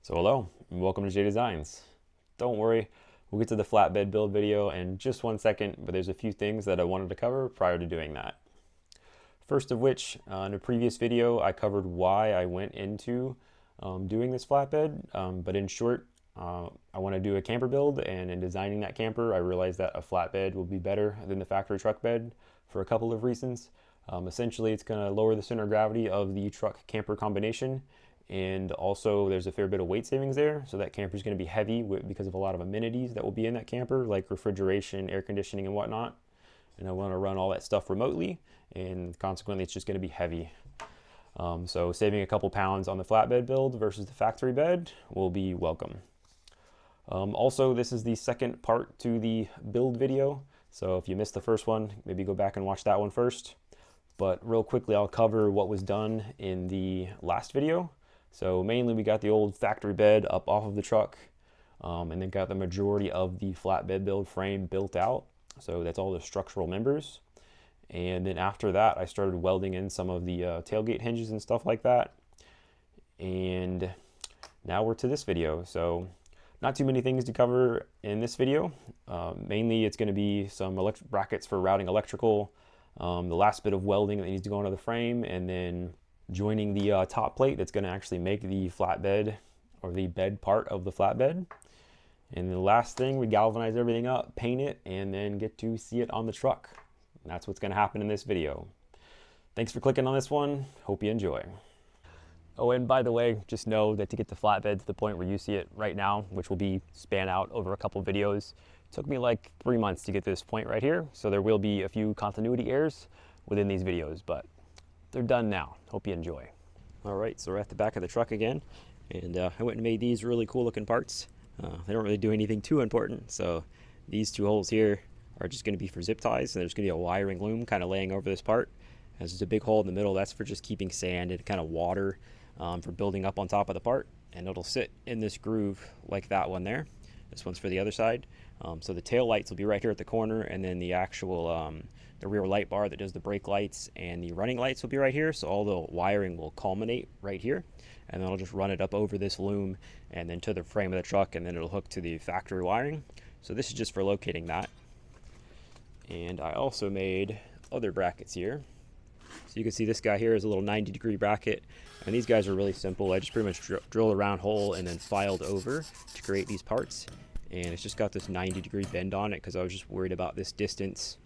So hello, and welcome to J Designs. Don't worry, we'll get to the flatbed build video in just 1 second, but there's a few things that I wanted to cover prior to doing that. First of which, in a previous video, I covered why I went into doing this flatbed, but in short, I want to do a camper build, and in designing that camper, I realized that a flatbed will be better than the factory truck bed for a couple of reasons. Essentially, it's going to lower the center of gravity of the truck camper combination, and also there's a fair bit of weight savings there, so that camper is going to be heavy because of a lot of amenities that will be in that camper, like refrigeration, air conditioning, and whatnot. And I want to run all that stuff remotely, and consequently it's just going to be heavy. So saving a couple pounds on the flatbed build versus the factory bed will be welcome. Also, this is the second part to the build video, so if you missed the first one, maybe go back and watch that one first. But real quickly, I'll cover what was done in the last video. So mainly we got the old factory bed up off of the truck, and then got the majority of the flatbed build frame built out. So that's all the structural members. And then after that, I started welding in some of the tailgate hinges and stuff like that. And now we're to this video. So not too many things to cover in this video. Mainly it's going to be some brackets for routing electrical, the last bit of welding that needs to go into the frame, and then joining the top plate that's going to actually make the flatbed or the bed part of the flatbed. And the last thing, we galvanize everything up, paint it, and then get to see it on the truck. And that's what's going to happen in this video. Thanks for clicking on this one. Hope you enjoy. Oh, and by the way, just know that to get the flatbed to the point where you see it right now, which will be span out over a couple videos, it took me like 3 months to get to this point right here. So there will be a few continuity errors within these videos, but they're done now. Hope you enjoy. All right, so we're at the back of the truck again, and I went and made these really cool looking parts. They don't really do anything too important, so these two holes here are just going to be for zip ties, and there's going to be a wiring loom kind of laying over this part. There's just a big hole in the middle. That's for just keeping sand and kind of water for building up on top of the part, and it'll sit in this groove like that one there. This one's for the other side. So the tail lights will be right here at the corner, and then the actual the rear light bar that does the brake lights and the running lights will be right here. So all the wiring will culminate right here, and then I'll just run it up over this loom and then to the frame of the truck, and then it'll hook to the factory wiring. So this is just for locating that. And I also made other brackets here. So you can see this guy here is a little 90-degree bracket, and these guys are really simple. I just pretty much drilled a round hole and then filed over to create these parts. And it's just got this 90-degree bend on it because I was just worried about this distance,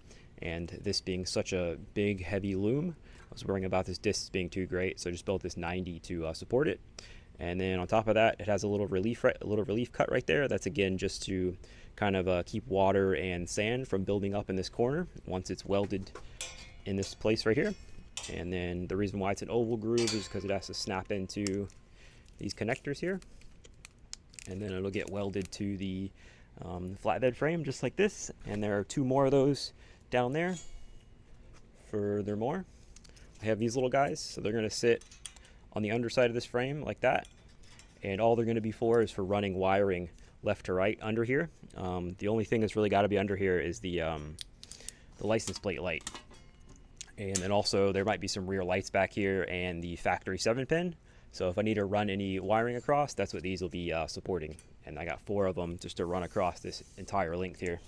and this being such a big heavy loom, I was worrying about this distance being too great, so I just built this 90 to support it. And then on top of that, it has a little relief cut right there. That's again just to kind of keep water and sand from building up in this corner once it's welded in this place right here. And then the reason why it's an oval groove is because it has to snap into these connectors here, and then it'll get welded to the flatbed frame just like this. And there are 2 more of those down there. Furthermore, I have these little guys, so they're going to sit on the underside of this frame like that, and all they're going to be for is for running wiring left to right under here. The only thing that's really got to be under here is the license plate light, and then also there might be some rear lights back here and the factory 7-pin. So if I need to run any wiring across, that's what these will be supporting. And I got 4 of them just to run across this entire length here.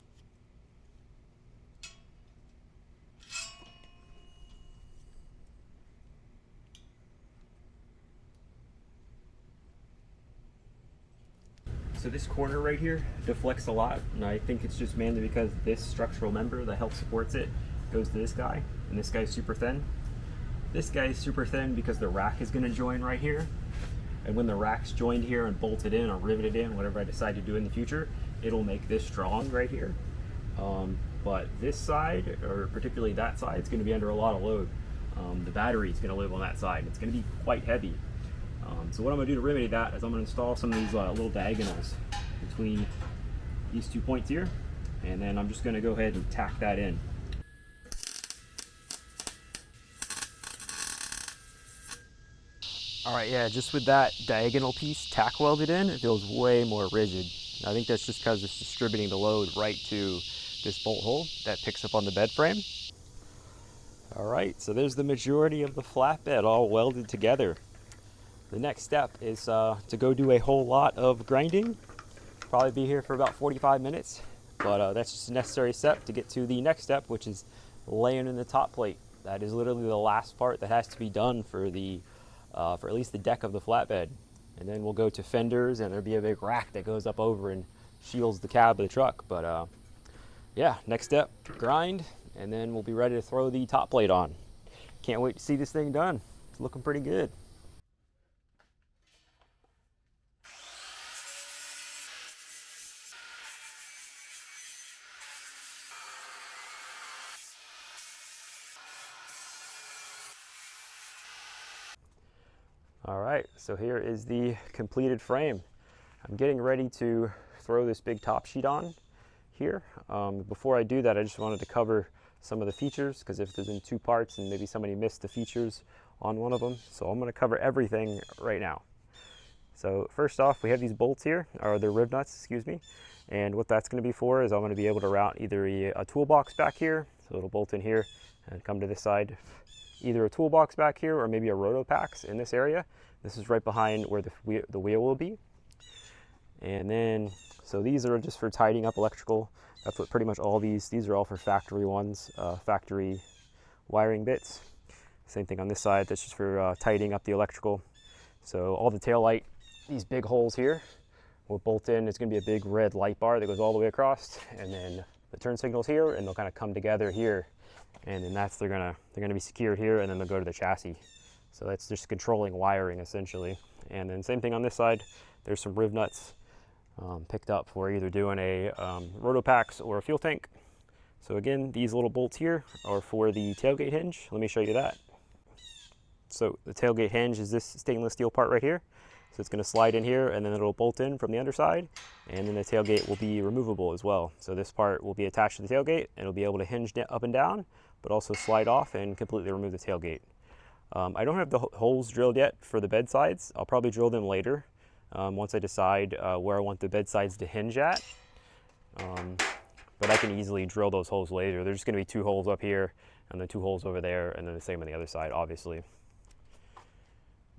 So this corner right here deflects a lot, and I think it's just mainly because this structural member that helps supports it goes to this guy, and this guy's super thin. This guy is super thin because the rack is going to join right here, and when the rack's joined here and bolted in or riveted in, whatever I decide to do in the future, it'll make this strong right here. But this side, or particularly that side, is going to be under a lot of load. The battery is going to live on that side. It's going to be quite heavy. So what I'm going to do to remedy that is I'm going to install some of these little diagonals between these 2 points here, and then I'm just going to go ahead and tack that in. Alright, yeah, just with that diagonal piece tack welded in, it feels way more rigid. I think that's just because it's distributing the load right to this bolt hole that picks up on the bed frame. Alright, so there's the majority of the flatbed all welded together. The next step is to go do a whole lot of grinding. Probably be here for about 45 minutes, but that's just a necessary step to get to the next step, which is laying in the top plate. That is literally the last part that has to be done for the for at least the deck of the flatbed. And then we'll go to fenders, and there'll be a big rack that goes up over and shields the cab of the truck. But yeah, next step, grind, and then we'll be ready to throw the top plate on. Can't wait to see this thing done. It's looking pretty good. All right, so here is the completed frame. I'm getting ready to throw this big top sheet on here. Before I do that, I just wanted to cover some of the features, because if there's in two parts and maybe somebody missed the features on one of them. So I'm going to cover everything right now. So first off, we have these bolts here, or they're rib nuts, excuse me. And what that's going to be for is I'm going to be able to route either a toolbox back here, so it'll bolt in here and come to this side, either a toolbox back here or maybe a rotopax in this area. This is right behind where the wheel will be. And then, so these are just for tidying up electrical. That's what pretty much all these are all for factory ones, factory wiring bits. Same thing on this side, that's just for tidying up the electrical. So all the tail light, these big holes here will bolt in. It's gonna be a big red light bar that goes all the way across, and then the turn signals here, and they'll kind of come together here. And then they're gonna be secured here, and then they'll go to the chassis. So that's just controlling wiring essentially. And then same thing on this side. There's some rib nuts picked up for either doing a rotopax or a fuel tank. So again, these little bolts here are for the tailgate hinge. Let me show you that. So the tailgate hinge is this stainless steel part right here. So it's going to slide in here, and then it'll bolt in from the underside, and then the tailgate will be removable as well. So this part will be attached to the tailgate, and it'll be able to hinge up and down, but also slide off and completely remove the tailgate. I don't have the holes drilled yet for the bed sides. I'll probably drill them later once I decide where I want the bed sides to hinge at. But I can easily drill those holes later. There's just going to be 2 holes up here, and then 2 holes over there, and then the same on the other side, obviously.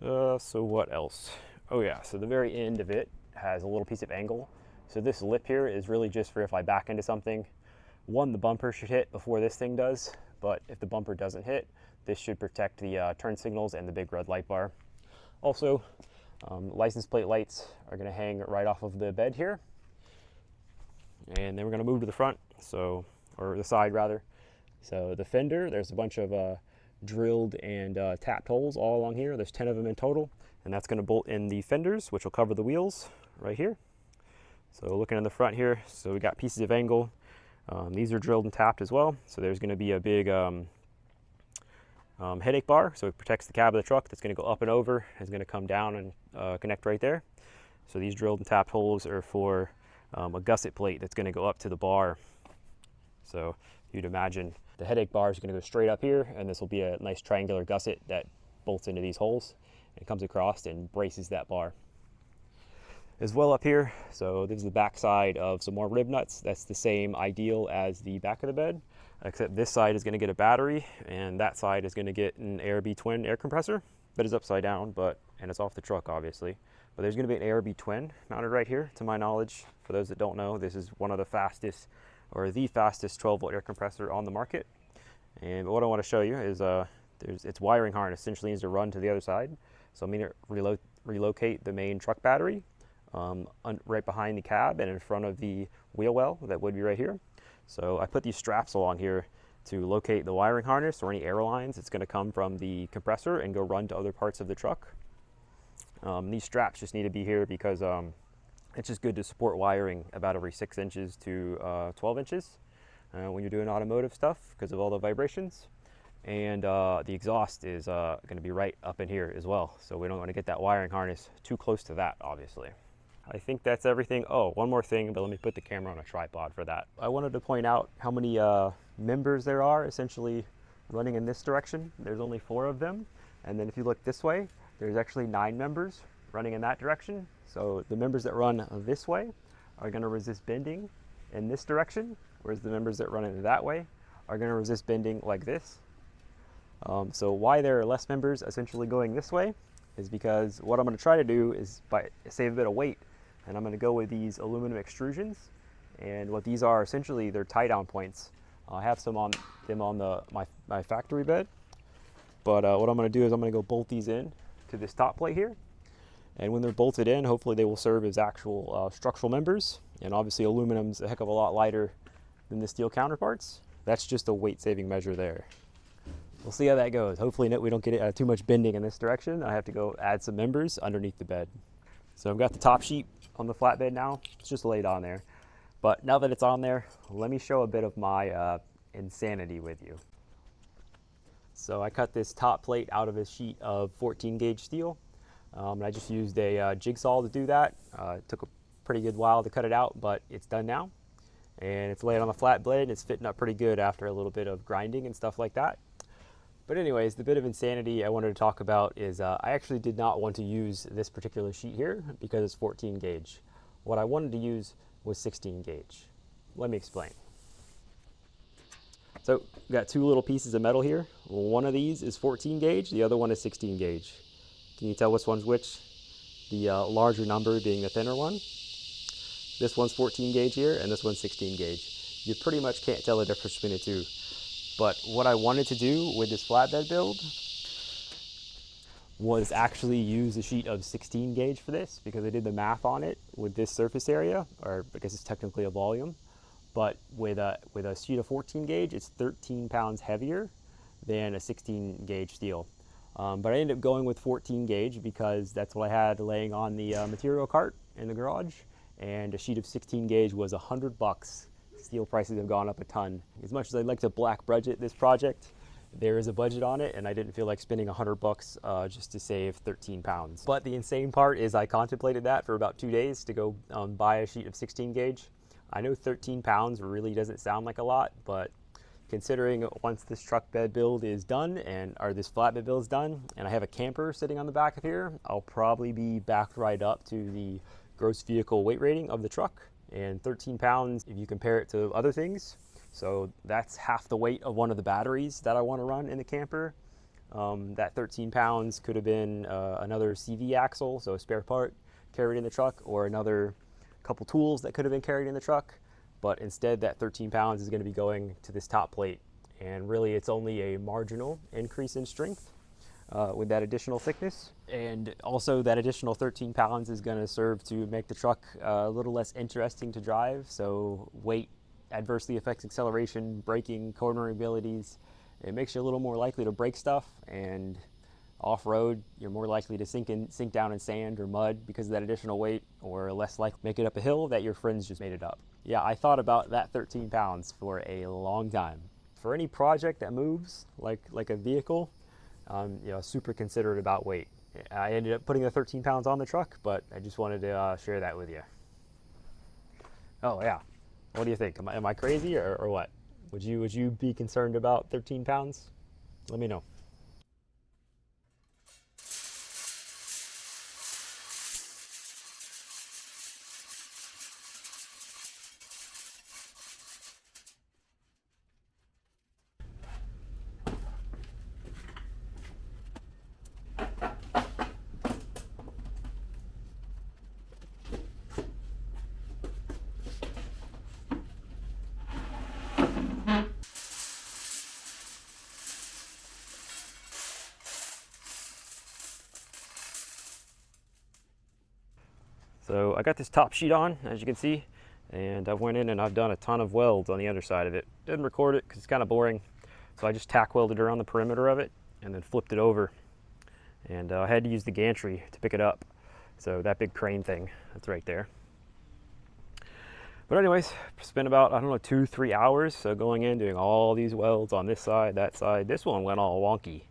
So what else? Oh yeah, so the very end of it has a little piece of angle. So this lip here is really just for if I back into something. One, the bumper should hit before this thing does, but if the bumper doesn't hit, this should protect the turn signals and the big red light bar. Also, license plate lights are going to hang right off of the bed here. And then we're going to move to the front, or the side rather. So the fender, there's a bunch of drilled and tapped holes all along here. There's 10 of them in total, and that's going to bolt in the fenders, which will cover the wheels right here. So looking in the front here, so we got pieces of angle. These are drilled and tapped as well. So there's going to be a big headache bar, so it protects the cab of the truck. That's going to go up and over. It's going to come down and connect right there. So these drilled and tapped holes are for a gusset plate that's going to go up to the bar. So you'd imagine the headache bar is going to go straight up here, and this will be a nice triangular gusset that bolts into these holes. It comes across and braces that bar. As well up here, so this is the back side of some more rib nuts. That's the same ideal as the back of the bed, except this side is going to get a battery, and that side is going to get an ARB twin air compressor that is upside down, and it's off the truck obviously. But there's going to be an ARB twin mounted right here, to my knowledge. For those that don't know, this is one of the fastest, or the fastest 12-volt air compressor on the market. And what I want to show you is its wiring harness essentially needs to run to the other side. So I'm going to relocate the main truck battery right behind the cab and in front of the wheel well that would be right here. So I put these straps along here to locate the wiring harness or any air lines. It's going to come from the compressor and go run to other parts of the truck. These straps just need to be here because it's just good to support wiring about every 6 inches to 12 inches when you're doing automotive stuff because of all the vibrations. And the exhaust is going to be right up in here as well. So we don't want to get that wiring harness too close to that, obviously. I think that's everything. Oh, one more thing, but let me put the camera on a tripod for that. I wanted to point out how many members there are essentially running in this direction. There's only 4 of them. And then if you look this way, there's actually 9 members running in that direction. So the members that run this way are going to resist bending in this direction, whereas the members that run in that way are going to resist bending like this. So why there are less members essentially going this way is because what I'm going to try to do is save a bit of weight, and I'm going to go with these aluminum extrusions. And what these are, essentially, they're tie down points. I have some on my factory bed, but what I'm going to do is I'm going to go bolt these in to this top plate here. And when they're bolted in, hopefully they will serve as actual structural members. And obviously aluminum's a heck of a lot lighter than the steel counterparts. That's just a weight saving measure there. We'll see how that goes. Hopefully we don't get too much bending in this direction. I have to go add some members underneath the bed. So I've got the top sheet on the flatbed now. It's just laid on there. But now that it's on there, let me show a bit of my insanity with you. So I cut this top plate out of a sheet of 14 gauge steel. And I just used a jigsaw to do that. It took a pretty good while to cut it out, but it's done now. And it's laid on the flat blade, and it's fitting up pretty good after a little bit of grinding and stuff like that. But anyways, the bit of insanity I wanted to talk about is I actually did not want to use this particular sheet here because it's 14 gauge. What I wanted to use was 16 gauge. Let me explain. So we've got two little pieces of metal here. One of these is 14 gauge, the other one is 16 gauge. Can you tell which one's which? The larger number being the thinner one. This one's 14 gauge here, and this one's 16 gauge. You pretty much can't tell the difference between the two. But what I wanted to do with this flatbed build was actually use a sheet of 16 gauge for this, because I did the math on it with this surface area, or I guess it's technically a volume. But with a sheet of 14 gauge, it's 13 pounds heavier than a 16 gauge steel. But I ended up going with 14 gauge because that's what I had laying on the material cart in the garage. And a sheet of 16 gauge was $100. Steel prices have gone up a ton. As much as I'd like to black budget this project, there is a budget on it, and I didn't feel like spending $100 just to save 13 pounds. But the insane part is I contemplated that for about 2 days to go buy a sheet of 16 gauge. I know 13 pounds really doesn't sound like a lot, but considering once this truck bed build is done, or this flatbed build is done, and I have a camper sitting on the back of here, I'll probably be backed right up to the gross vehicle weight rating of the truck. And 13 pounds, if you compare it to other things, so that's half the weight of one of the batteries that I want to run in the camper. That 13 pounds could have been another CV axle, so a spare part carried in the truck, or another couple tools that could have been carried in the truck. But instead, that 13 pounds is going to be going to this top plate. And really, it's only a marginal increase in strength with that additional thickness. And also, that additional 13 pounds is going to serve to make the truck a little less interesting to drive. So weight adversely affects acceleration, braking, cornering abilities. It makes you a little more likely to break stuff, and off-road, you're more likely to sink down in sand or mud because of that additional weight, or less likely to make it up a hill that your friends just made it up. Yeah, I thought about that 13 pounds for a long time. For any project that moves, like a vehicle, super considerate about weight. I ended up putting the 13 pounds on the truck, but I just wanted to share that with you. Oh yeah, what do you think? Am I crazy or what? Would you be concerned about 13 pounds? Let me know. So I got this top sheet on, as you can see, and I went in and I've done a ton of welds on the underside of it. Didn't record it because it's kind of boring, so I just tack welded around the perimeter of it and then flipped it over. And I had to use the gantry to pick it up. So that big crane thing, that's right there. But anyways, spent about, 2-3 hours. So going in, doing all these welds on this side, that side. This one went all wonky.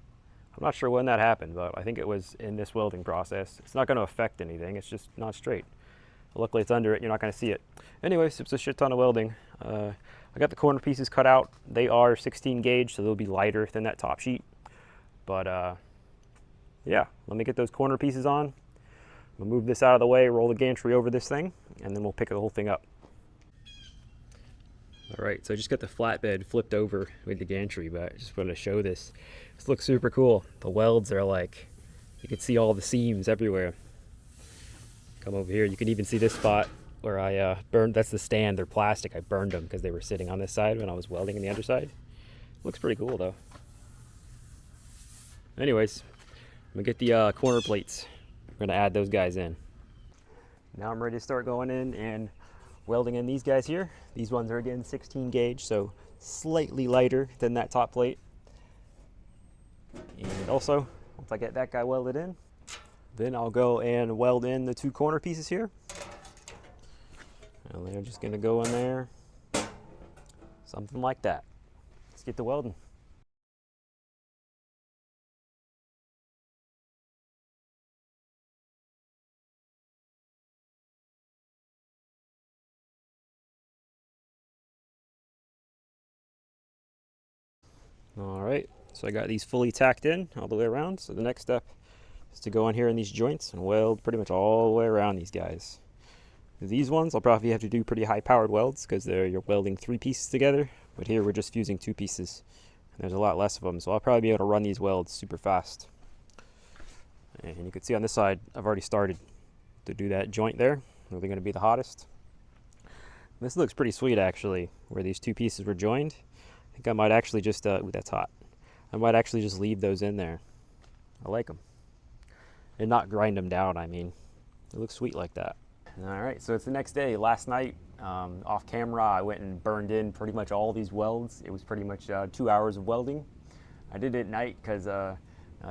I'm not sure when that happened, but I think it was in this welding process. It's not going to affect anything, it's just not straight. Luckily it's under it, you're not going to see it. Anyways, it's a shit ton of welding. I got the corner pieces cut out. They are 16 gauge, so they'll be lighter than that top sheet. But yeah, let me get those corner pieces on. We'll move this out of the way, roll the gantry over this thing, and then we'll pick the whole thing up. All right, so I just got the flatbed flipped over with the gantry, but I just wanted to show this. This looks super cool. The welds are like, You can see all the seams everywhere. Come over here, you can even see this spot where I burned. That's the stand, they're plastic. I burned them because they were sitting on this side when I was welding on the underside. Looks pretty cool though. Anyways, I'm gonna get the corner plates. We're gonna add those guys in. Now I'm ready to start going in and welding in these guys here. These ones are again 16 gauge, so slightly lighter than that top plate. And also, once I get that guy welded in, then I'll go and weld in the two corner pieces here. And they're just gonna go in there, something like that. Let's get to welding. All right, so I got these fully tacked in all the way around. So the next step is to go in here in these joints and weld pretty much all the way around these guys. These ones I'll probably have to do pretty high powered welds because you're welding 3 pieces together, but here we're just fusing 2 pieces and there's a lot less of them, so I'll probably be able to run these welds super fast. And you can see on this side I've already started to do that joint there where they're going to be the hottest. This looks pretty sweet actually, where these 2 pieces were joined. I think I might actually just, ooh, that's hot. I might actually just leave those in there. I like them. And not grind them down, I mean. They look sweet like that. All right, so it's the next day. Last night, off camera, I went and burned in pretty much all these welds. It was pretty much 2 hours of welding. I did it at night because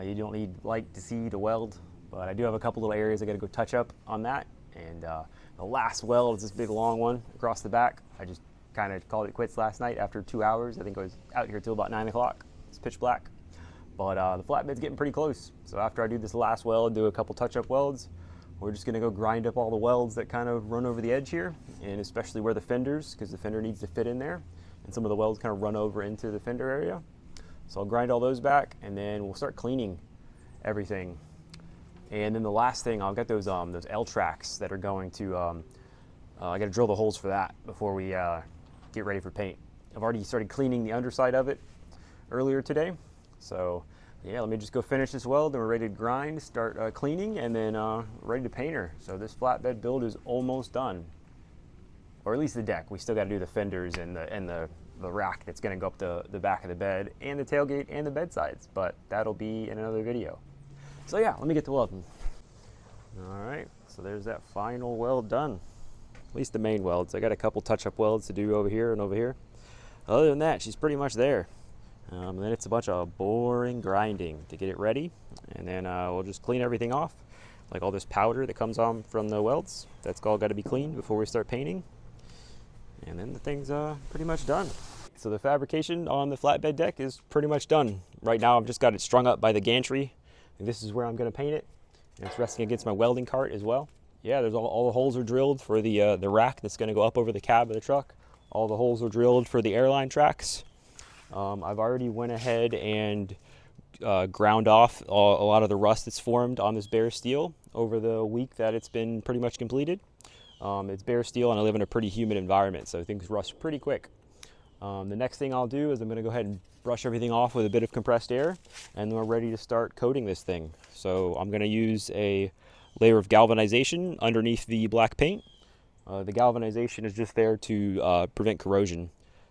you don't need light to see to weld, but I do have a couple little areas I gotta go touch up on that. And the last weld is this big long one across the back. I just kind of called it quits last night after 2 hours. I think I was out here till about 9 o'clock. It's pitch black. But the flatbed's getting pretty close. So after I do this last weld, do a couple touch-up welds, we're just gonna go grind up all the welds that kind of run over the edge here, and especially where the fenders, because the fender needs to fit in there, and some of the welds kind of run over into the fender area. So I'll grind all those back, and then we'll start cleaning everything. And then the last thing, I'll get those L tracks that are going to, I gotta drill the holes for that before we get ready for paint. I've already started cleaning the underside of it earlier today. So yeah, let me just go finish this weld, then we're ready to grind, start cleaning, and then ready to paint her. So this flatbed build is almost done. Or at least the deck. We still gotta do the fenders and the rack that's gonna go up the back of the bed, and the tailgate and the bedsides, but that'll be in another video. So yeah, let me get to welding. All right, so there's that final weld done. At least the main welds. I got a couple touch-up welds to do over here and over here. Other than that, she's pretty much there. And then it's a bunch of boring grinding to get it ready, and then we'll just clean everything off, like all this powder that comes on from the welds. That's all got to be cleaned before we start painting, and then the thing's pretty much done. So the fabrication on the flatbed deck is pretty much done. Right now I've just got it strung up by the gantry, and this is where I'm going to paint it. And it's resting against my welding cart as well. Yeah, there's all the holes are drilled for the rack that's going to go up over the cab of the truck. All the holes are drilled for the airline tracks. I've already went ahead and ground off a lot of the rust that's formed on this bare steel over the week that it's been pretty much completed. It's bare steel and I live in a pretty humid environment, so things rust pretty quick. The next thing I'll do is I'm going to go ahead and brush everything off with a bit of compressed air, and then we're ready to start coating this thing. So I'm going to use a layer of galvanization underneath the black paint. The galvanization is just there to prevent corrosion.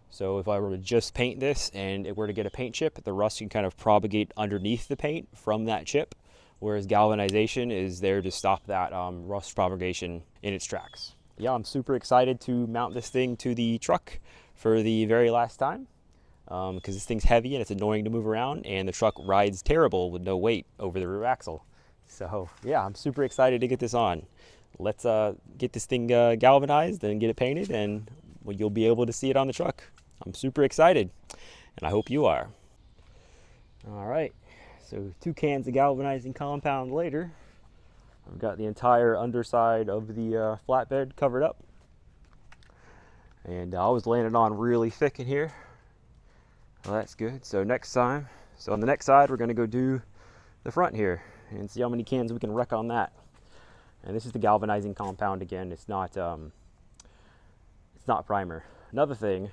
So if I were to just paint this and it were to get a paint chip, the rust can kind of propagate underneath the paint from that chip, whereas galvanization is there to stop that rust propagation in its tracks. Yeah, I'm super excited to mount this thing to the truck for the very last time, because this thing's heavy and it's annoying to move around, and the truck rides terrible with no weight over the rear axle. So yeah, I'm super excited to get this on. Let's get this thing galvanized and get it painted, and you'll be able to see it on the truck. I'm super excited, and I hope you are. All right, so 2 cans of galvanizing compound later, I've got the entire underside of the flatbed covered up. And I was laying it on really thick in here. Well, that's good. So next time, on the next side, we're gonna go do the front here and see how many cans we can wreck on that. And this is the galvanizing compound again. It's not primer. Another thing,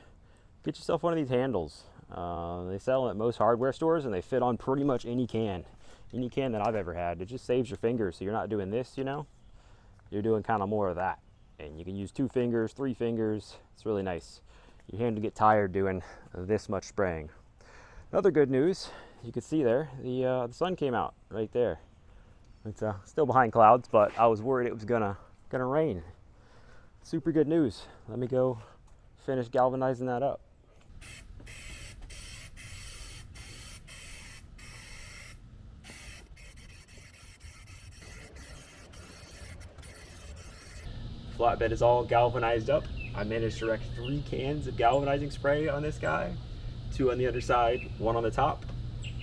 get yourself one of these handles. They sell them at most hardware stores and they fit on pretty much any can. any can that I've ever had. It just saves your fingers, so you're not doing this, you know? You're doing kind of more of that. And you can use 2 fingers, 3 fingers. It's really nice. Your hand will get tired doing this much spraying. Another good news, you can see there, the sun came out right there. It's still behind clouds, but I was worried it was gonna rain. Super good news. Let me go finish galvanizing that up. Flatbed is all galvanized up. I managed to wreck 3 cans of galvanizing spray on this guy, 2 on the other side, 1 on the top.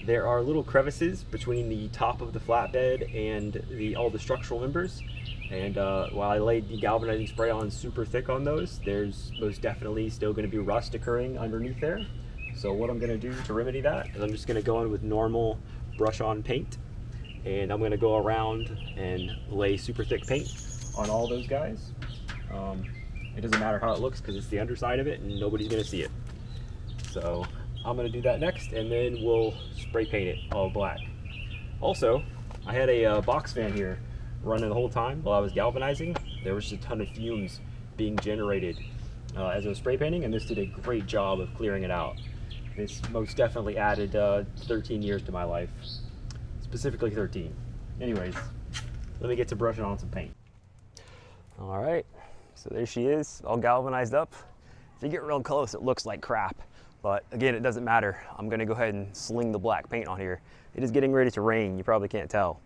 There are little crevices between the top of the flatbed and all the structural members. And while I laid the galvanizing spray on super thick on those, there's most definitely still going to be rust occurring underneath there. So what I'm going to do to remedy that is I'm just going to go in with normal brush on paint, and I'm going to go around and lay super thick paint on all those guys. It doesn't matter how it looks because it's the underside of it and nobody's going to see it. So I'm going to do that next, and then we'll spray paint it all black. Also, I had a box fan here running the whole time while I was galvanizing. There was just a ton of fumes being generated as I was spray painting, and this did a great job of clearing it out. This most definitely added 13 years to my life, specifically 13. Anyways, let me get to brushing on some paint. All right, so there she is, all galvanized up. If you get real close, it looks like crap, but again, it doesn't matter. I'm gonna go ahead and sling the black paint on here. It is getting ready to rain, you probably can't tell,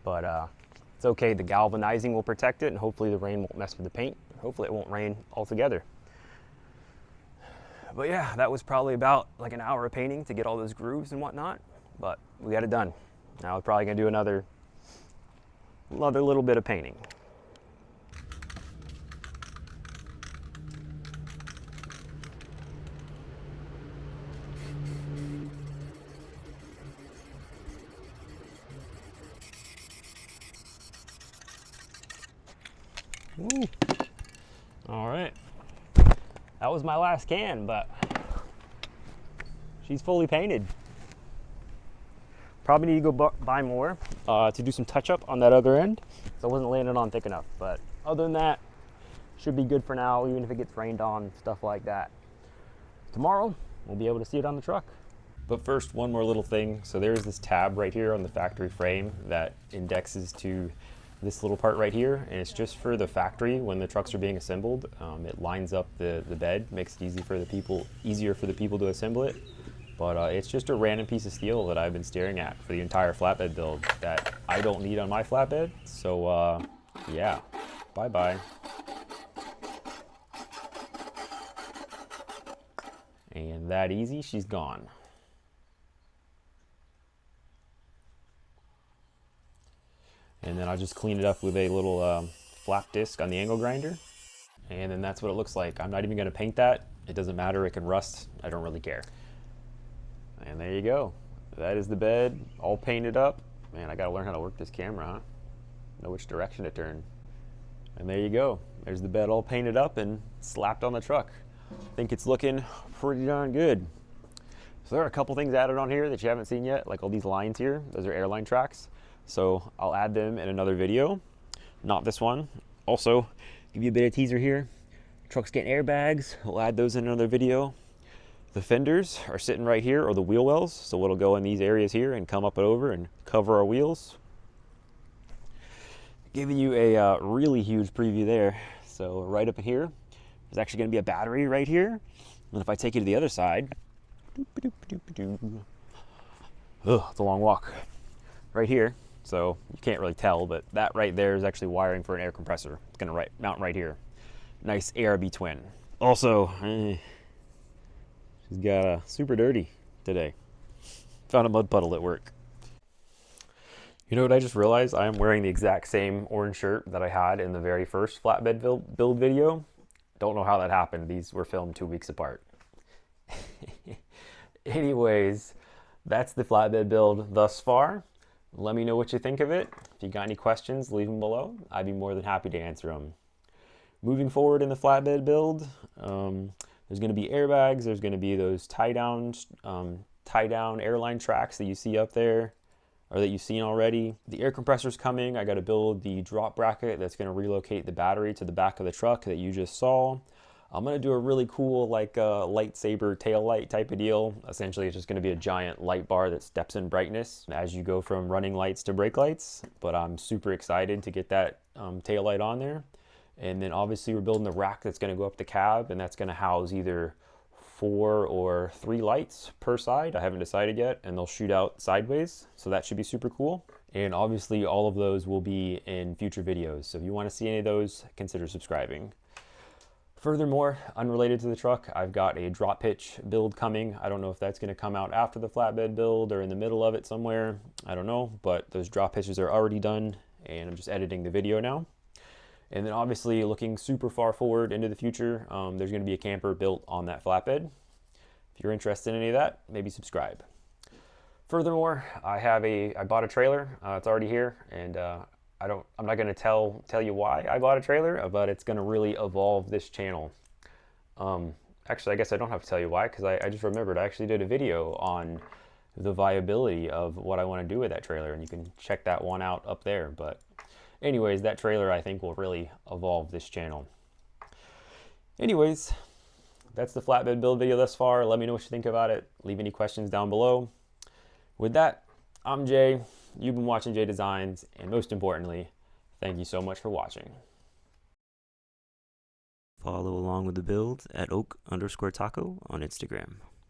but it's okay. The galvanizing will protect it, and hopefully the rain won't mess with the paint. Hopefully it won't rain altogether. But yeah, that was probably about like an hour of painting to get all those grooves and whatnot, but we got it done. Now we're probably gonna do another little bit of painting. Ooh. All right, that was my last can, but she's fully painted. Probably need to go buy more to do some touch up on that other end, so I wasn't laying it on thick enough, but other than that, should be good for now, even if it gets rained on, stuff like that. Tomorrow, we'll be able to see it on the truck. But first, one more little thing. So there's this tab right here on the factory frame that indexes to this little part right here, and it's just for the factory when the trucks are being assembled. It lines up the bed, makes it easier for the people to assemble it. But it's just a random piece of steel that I've been staring at for the entire flatbed build that I don't need on my flatbed. So yeah, bye-bye. And that easy, she's gone. And then I'll just clean it up with a little flap disc on the angle grinder. And then that's what it looks like. I'm not even gonna paint that. It doesn't matter, it can rust. I don't really care. And there you go. That is the bed, all painted up. Man, I gotta learn how to work this camera, huh? Know which direction to turn. And there you go. There's the bed all painted up and slapped on the truck. I think it's looking pretty darn good. So there are a couple things added on here that you haven't seen yet, like all these lines here. Those are airline tracks. So I'll add them in another video, not this one. Also, give you a bit of teaser here. Truck's getting airbags. We'll add those in another video. The fenders are sitting right here, or the wheel wells. So it'll go in these areas here and come up and over and cover our wheels. Giving you a really huge preview there. So right up in here, there's actually gonna be a battery right here. And if I take you to the other side, it's a long walk. Right here, so you can't really tell, but that right there is actually wiring for an air compressor. It's gonna mount right here. Nice ARB twin. Also, she's got super dirty today. Found a mud puddle at work. You know what I just realized? I am wearing the exact same orange shirt that I had in the very first flatbed build video. Don't know how that happened. These were filmed 2 weeks apart. Anyways, that's the flatbed build thus far. Let me know what you think of it. If you got any questions, leave them below. I'd be more than happy to answer them. Moving forward in the flatbed build, there's going to be airbags. There's going to be those tie down airline tracks that you see up there. or that you've seen already. The air compressor's coming. I got to build the drop bracket that's going to relocate the battery to the back of the truck that you just saw. I'm going to do a really cool like lightsaber tail light type of deal. Essentially, it's just going to be a giant light bar that steps in brightness as you go from running lights to brake lights. But I'm super excited to get that tail light on there. And then obviously we're building the rack that's going to go up the cab, and that's going to house either 4 or 3 lights per side. I haven't decided yet, and they'll shoot out sideways. So that should be super cool. And obviously all of those will be in future videos. So if you want to see any of those, consider subscribing. Furthermore, unrelated to the truck, I've got a drop hitch build coming. I don't know if that's going to come out after the flatbed build or in the middle of it somewhere. I don't know, but those drop hitches are already done, and I'm just editing the video now. And then obviously looking super far forward into the future, there's going to be a camper built on that flatbed. If you're interested in any of that, maybe subscribe. Furthermore, I bought a trailer. It's already here, and I'm not going to tell you why I bought a trailer, but it's going to really evolve this channel. Actually, I guess I don't have to tell you why, because I just remembered I actually did a video on the viability of what I want to do with that trailer, and you can check that one out up there. But anyways, that trailer I think will really evolve this channel. Anyways, that's the flatbed build video thus far. Let me know what you think about it. Leave any questions down below. With that, I'm Jay. You've been watching Jay Designs, and most importantly, thank you so much for watching. Follow along with the build at oak_taco on Instagram.